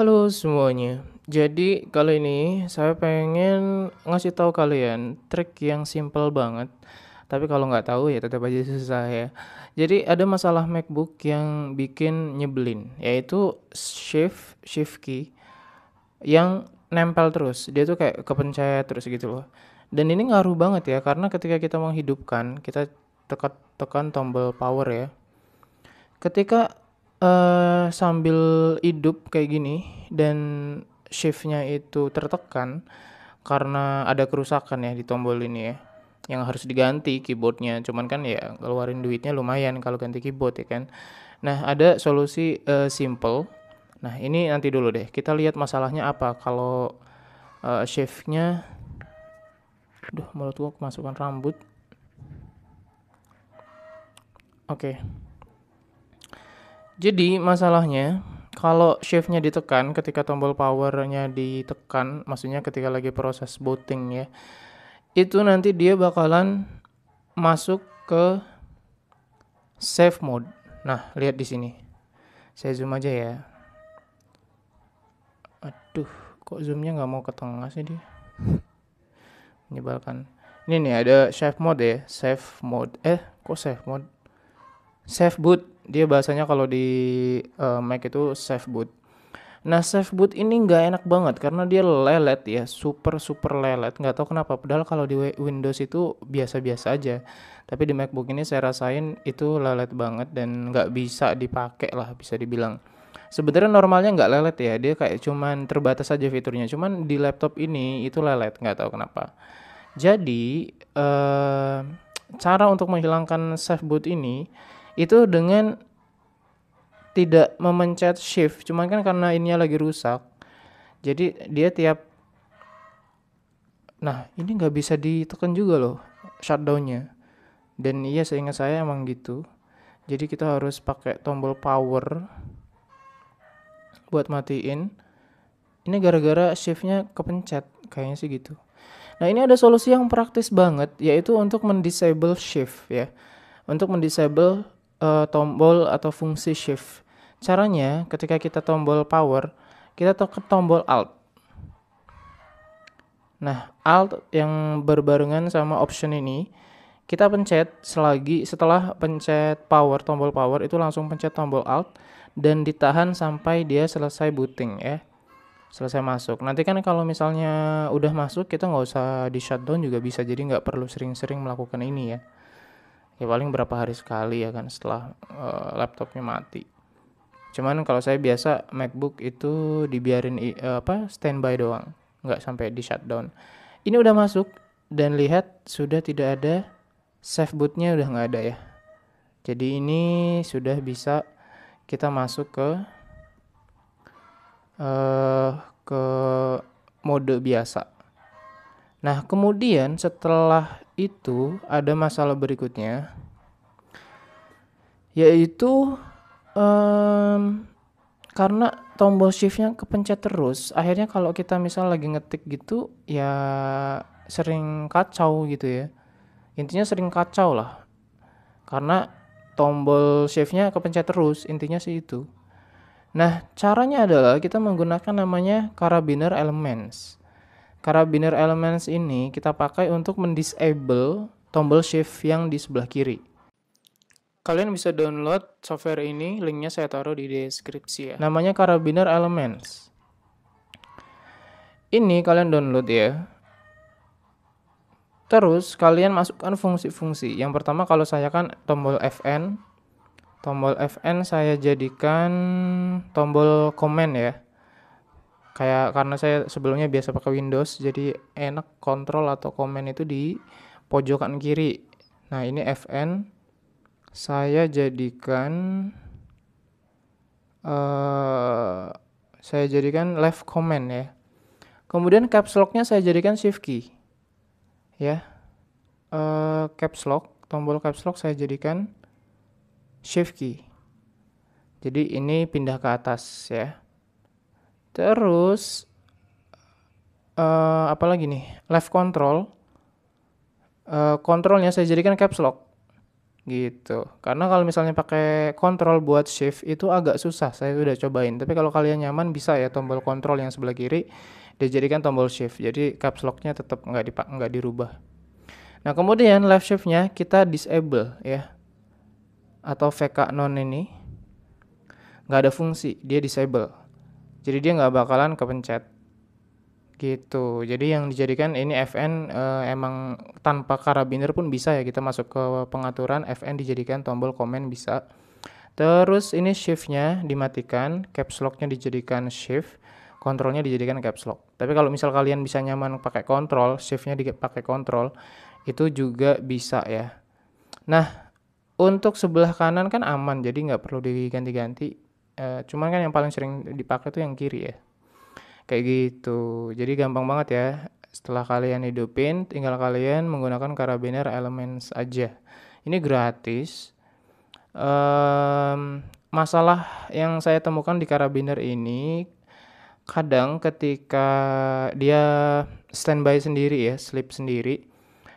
Halo semuanya. Jadi kali ini saya pengen ngasih tahu kalian trik yang simple banget. Tapi kalau nggak tahu ya tetap aja susah ya. Jadi ada masalah MacBook yang bikin nyebelin, yaitu shift key yang nempel terus. Dia tuh kayak kepencet terus gitu loh. Dan ini ngaruh banget ya karena ketika kita menghidupkan, kita tekan tombol power ya. Ketika sambil hidup kayak gini dan shift-nya itu tertekan karena ada kerusakan ya di tombol ini ya, yang harus diganti keyboardnya. Cuman kan ya ngeluarin duitnya lumayan kalau ganti keyboard ya kan. Nah, ada solusi simple. Nah, ini nanti dulu deh. Kita lihat masalahnya apa kalau shift-nya. Duh, mulut gua kemasukan rambut. Oke. Jadi masalahnya kalau shift-nya ditekan ketika tombol power-nya ditekan, maksudnya ketika lagi proses booting ya, itu nanti dia bakalan masuk ke save mode. Nah, lihat di sini. Saya zoom aja ya. Aduh, kok zoomnya nggak mau ke tengah sih dia? Menyebalkan. Ini nih ada save mode ya, save mode. Kok save mode? Save boot. Dia bahasanya kalau di Mac itu save boot. Nah, save boot ini nggak enak banget karena dia lelet ya, super super lelet. Nggak tahu kenapa. Padahal kalau di Windows itu biasa-biasa aja. Tapi di MacBook ini saya rasain itu lelet banget dan nggak bisa dipakai lah, bisa dibilang. Sebenarnya normalnya nggak lelet ya, dia kayak cuman terbatas aja fiturnya. Cuman di laptop ini itu lelet, nggak tahu kenapa. Jadi cara untuk menghilangkan save boot ini itu dengan tidak memencet shift, cuman kan karena ininya lagi rusak, jadi dia ini nggak bisa ditekan juga loh shutdownnya. Dan iya seingat saya emang gitu. Jadi kita harus pakai tombol power buat matiin. Ini gara-gara shiftnya kepencet, kayaknya sih gitu. Nah, ini ada solusi yang praktis banget, yaitu untuk mendisable shift ya. Untuk mendisable tombol atau fungsi shift. Caranya ketika kita tombol power, kita tekan tombol alt. Nah, alt yang berbarengan sama option ini, kita pencet setelah pencet power, tombol power itu langsung pencet tombol alt dan ditahan sampai dia selesai booting ya. Selesai masuk. Nanti kan kalau misalnya udah masuk, kita nggak usah di shutdown juga bisa, jadi nggak perlu sering-sering melakukan ini ya. Ya paling berapa hari sekali ya kan setelah laptopnya mati. Cuman kalau saya biasa MacBook itu dibiarin standby doang, nggak sampai di shutdown. Ini udah masuk dan lihat sudah tidak ada save bootnya, udah nggak ada ya. Jadi ini sudah bisa kita masuk ke mode biasa. Nah, kemudian setelah itu ada masalah berikutnya, yaitu karena tombol shiftnya kepencet terus, akhirnya kalau kita misal lagi ngetik gitu ya sering kacau gitu ya. Intinya sering kacau lah, karena tombol shiftnya kepencet terus, intinya sih itu. Nah, caranya adalah kita menggunakan namanya Carabiner Elements. Carabiner Elements ini kita pakai untuk mendisable tombol shift yang di sebelah kiri. Kalian bisa download software ini, linknya saya taruh di deskripsi ya. Namanya Carabiner Elements. Ini kalian download ya. Terus kalian masukkan fungsi-fungsi. Yang pertama kalau saya kan tombol Fn. Tombol Fn saya jadikan tombol command ya. Kayak karena saya sebelumnya biasa pakai Windows, jadi enak kontrol atau command itu di pojokan kiri. Nah, ini Fn saya jadikan left command ya. Kemudian caps lock-nya saya jadikan shift key. Ya. Caps lock, tombol caps lock saya jadikan shift key. Jadi ini pindah ke atas ya. Terus apa lagi nih? Left control. Kontrolnya saya jadikan caps lock. gitu. Karena kalau misalnya pakai kontrol buat shift itu agak susah, saya udah cobain. Tapi kalau kalian nyaman bisa ya tombol kontrol yang sebelah kiri dijadikan tombol shift. Jadi caps lock-nya tetap nggak dirubah. Nah, kemudian left shift-nya kita disable ya. Atau VK non ini nggak ada fungsi, dia disable. Jadi dia nggak bakalan kepencet. Gitu. Jadi yang dijadikan ini FN emang tanpa karabiner pun bisa ya, kita masuk ke pengaturan FN dijadikan tombol komen bisa. Terus ini shift-nya dimatikan, caps lock-nya dijadikan shift, kontrolnya dijadikan caps lock. Tapi kalau misal kalian bisa nyaman pakai kontrol, shift-nya dipakai kontrol, itu juga bisa ya. Nah, untuk sebelah kanan kan aman, jadi nggak perlu diganti-ganti. Cuman kan yang paling sering dipakai tuh yang kiri ya. Kayak gitu. Jadi gampang banget ya. Setelah kalian hidupin, tinggal kalian menggunakan Karabiner Elements aja. Ini gratis. Masalah yang saya temukan di Karabiner ini, kadang ketika dia standby sendiri ya, sleep sendiri,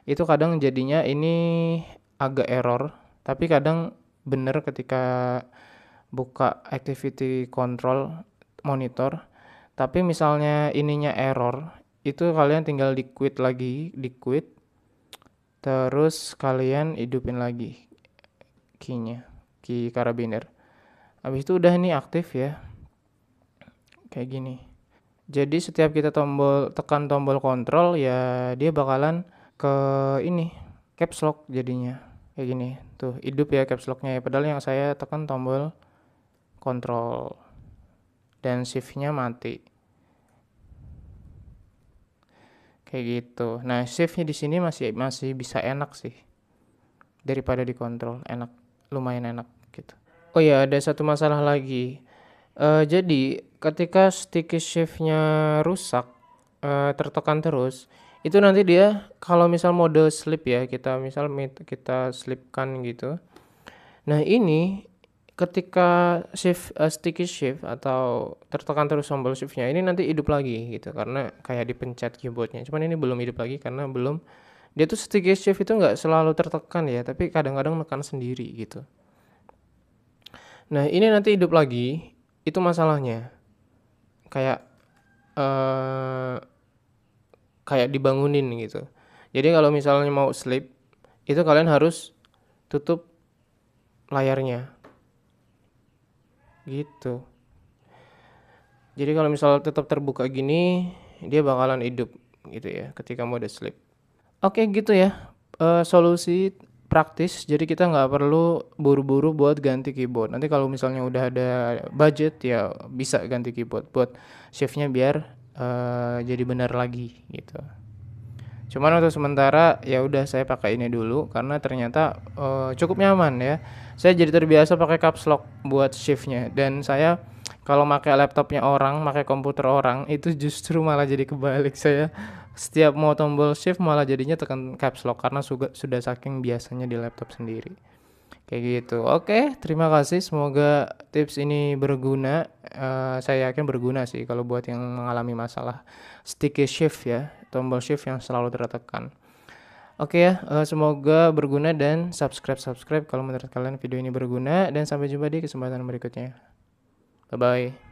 itu kadang jadinya ini agak error. Tapi kadang bener ketika buka activity control monitor. Tapi misalnya ininya error, itu kalian tinggal di quit lagi, terus kalian hidupin lagi key-nya, key karabiner. Habis itu udah ini aktif ya, kayak gini. Jadi setiap kita tekan tombol kontrol ya dia bakalan ke ini caps lock jadinya, kayak gini. Tuh hidup ya caps locknya ya. Padahal yang saya tekan tombol kontrol dan shift-nya mati. Kayak gitu. Nah, shift-nya di sini masih bisa enak sih. Daripada dikontrol, enak, lumayan enak gitu. Oh ya, ada satu masalah lagi. Jadi ketika sticky shift-nya rusak, tertekan terus, itu nanti dia kalau misal mode sleep ya, kita sleepkan gitu. Nah, ini ketika sticky shift atau tertekan terus tombol shift-nya ini nanti hidup lagi gitu, karena kayak dipencet keyboardnya. Cuman ini belum hidup lagi karena belum, dia tuh sticky shift itu nggak selalu tertekan ya, tapi kadang-kadang nekan sendiri gitu. Nah, ini nanti hidup lagi, itu masalahnya. Kayak dibangunin gitu. Jadi kalau misalnya mau sleep, itu kalian harus tutup layarnya gitu. Jadi kalau misal tetap terbuka gini, dia bakalan hidup gitu ya ketika mode sleep. Oke gitu ya, solusi praktis. Jadi kita nggak perlu buru-buru buat ganti keyboard. Nanti kalau misalnya udah ada budget ya bisa ganti keyboard buat shift-nya biar jadi benar lagi gitu. Cuman untuk sementara ya udah saya pakai ini dulu karena ternyata cukup nyaman ya. Saya jadi terbiasa pakai caps lock buat shift-nya, dan saya kalau pakai laptopnya orang, pakai komputer orang itu justru malah jadi kebalik. Saya setiap mau tombol shift malah jadinya tekan caps lock karena sudah saking biasanya di laptop sendiri. Kayak gitu. Oke, terima kasih. Semoga tips ini berguna. Saya yakin berguna sih kalau buat yang mengalami masalah sticky shift ya, tombol shift yang selalu tertekan. Oke ya, semoga berguna dan subscribe kalau menurut kalian video ini berguna, dan sampai jumpa di kesempatan berikutnya. Bye bye.